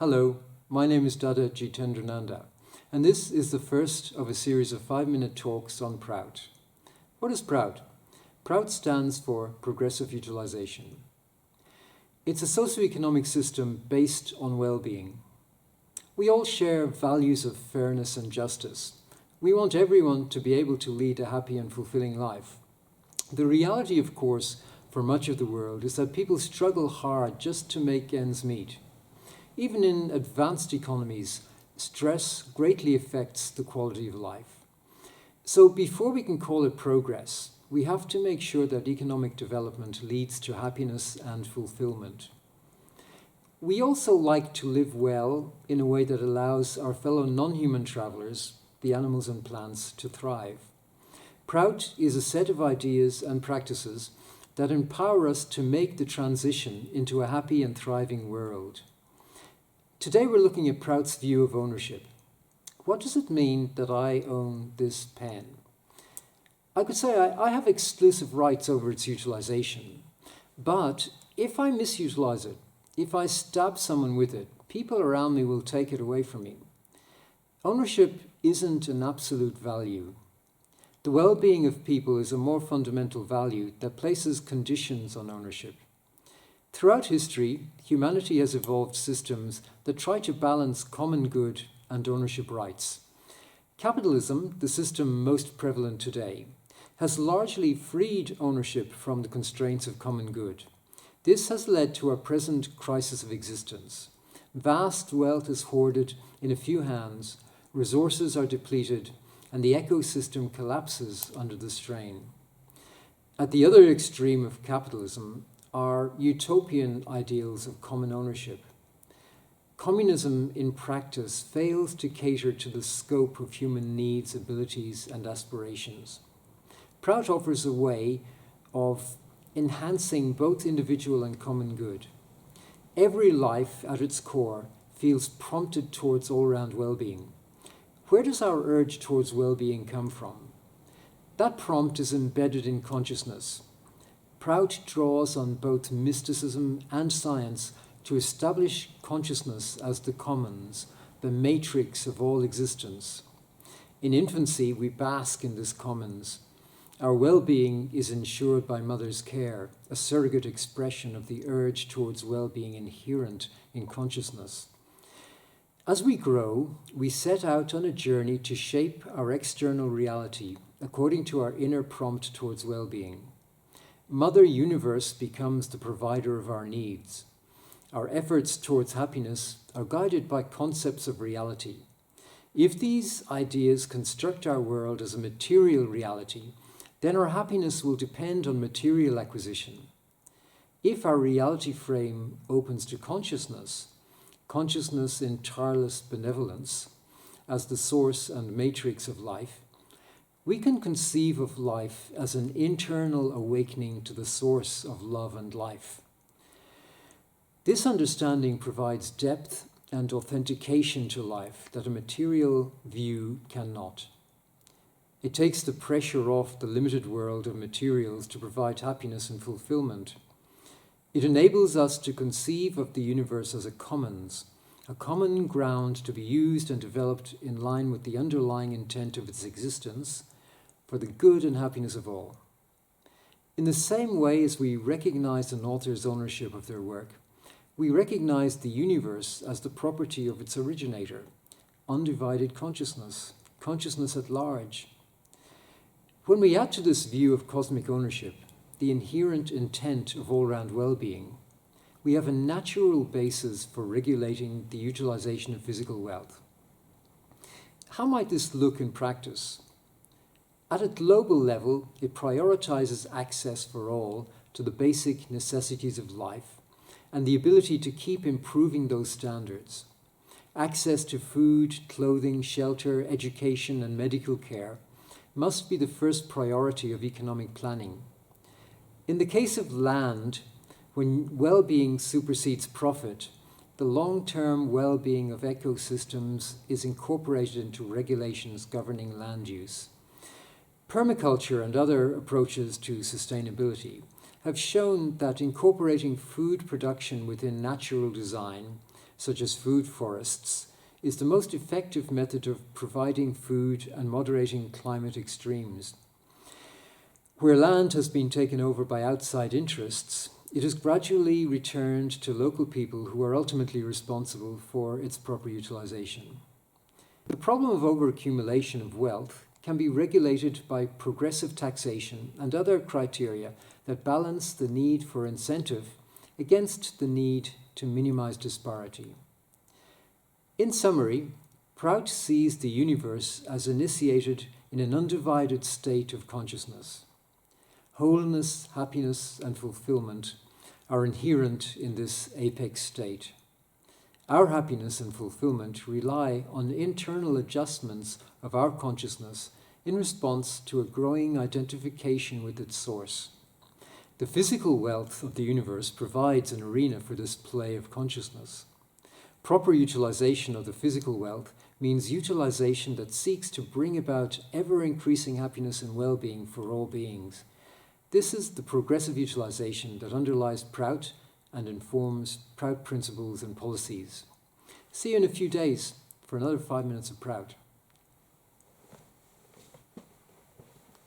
Hello, my name is Dada Jitendrananda, and this is the first of a series of 5-minute talks on Prout. What is Prout? Prout stands for Progressive Utilisation. It's a socioeconomic system based on well-being. We all share values of fairness and justice. We want everyone to be able to lead a happy and fulfilling life. The reality, of course, for much of the world is that people struggle hard just to make ends meet. Even in advanced economies, stress greatly affects the quality of life. So before we can call it progress, we have to make sure that economic development leads to happiness and fulfillment. We also like to live well in a way that allows our fellow non-human travelers, the animals and plants, to thrive. Prout is a set of ideas and practices that empower us to make the transition into a happy and thriving world. Today we're looking at Prout's view of ownership. What does it mean that I own this pen? I could say I have exclusive rights over its utilization, but if I misutilize it, if I stab someone with it, people around me will take it away from me. Ownership isn't an absolute value. The well-being of people is a more fundamental value that places conditions on ownership. Throughout history, humanity has evolved systems that try to balance common good and ownership rights. Capitalism, the system most prevalent today, has largely freed ownership from the constraints of common good. This has led to our present crisis of existence. Vast wealth is hoarded in a few hands, resources are depleted, and the ecosystem collapses under the strain. At the other extreme of capitalism are utopian ideals of common ownership. Communism in practice fails to cater to the scope of human needs, abilities, and aspirations. Prout offers a way of enhancing both individual and common good. Every life at its core feels prompted towards all-round well-being. Where does our urge towards well-being come from? That prompt is embedded in consciousness. Prout draws on both mysticism and science to establish consciousness as the commons, the matrix of all existence. In infancy, we bask in this commons. Our well-being is ensured by mother's care, a surrogate expression of the urge towards well-being inherent in consciousness. As we grow, we set out on a journey to shape our external reality according to our inner prompt towards well-being. Mother Universe becomes the provider of our needs. Our efforts towards happiness are guided by concepts of reality. If these ideas construct our world as a material reality, then our happiness will depend on material acquisition. If our reality frame opens to consciousness, consciousness in tireless benevolence, as the source and matrix of life, we can conceive of life as an internal awakening to the source of love and life. This understanding provides depth and authentication to life that a material view cannot. It takes the pressure off the limited world of materials to provide happiness and fulfillment. It enables us to conceive of the universe as a commons, a common ground to be used and developed in line with the underlying intent of its existence for the good and happiness of all. In the same way as we recognize an author's ownership of their work, we recognize the universe as the property of its originator, undivided consciousness, consciousness at large. When we add to this view of cosmic ownership the inherent intent of all-round well-being, we have a natural basis for regulating the utilization of physical wealth. How might this look in practice? At a global level, it prioritizes access for all to the basic necessities of life and the ability to keep improving those standards. Access to food, clothing, shelter, education, and medical care must be the first priority of economic planning. In the case of land, when well-being supersedes profit, the long-term well-being of ecosystems is incorporated into regulations governing land use. Permaculture and other approaches to sustainability have shown that incorporating food production within natural design such as food forests, is the most effective method of providing food and moderating climate extremes. Where land has been taken over by outside interests, it is gradually returned to local people who are ultimately responsible for its proper utilisation. The problem of overaccumulation of wealth can be regulated by progressive taxation and other criteria that balance the need for incentive against the need to minimise disparity. In summary, Prout sees the universe as initiated in an undivided state of consciousness. Wholeness, happiness, and fulfillment are inherent in this apex state. Our happiness and fulfillment rely on internal adjustments of our consciousness in response to a growing identification with its source. The physical wealth of the universe provides an arena for this play of consciousness. Proper utilization of the physical wealth means utilization that seeks to bring about ever-increasing happiness and well-being for all beings. This is the progressive utilization that underlies Prout and informs Prout principles and policies. See you in a few days for another 5 minutes of Prout.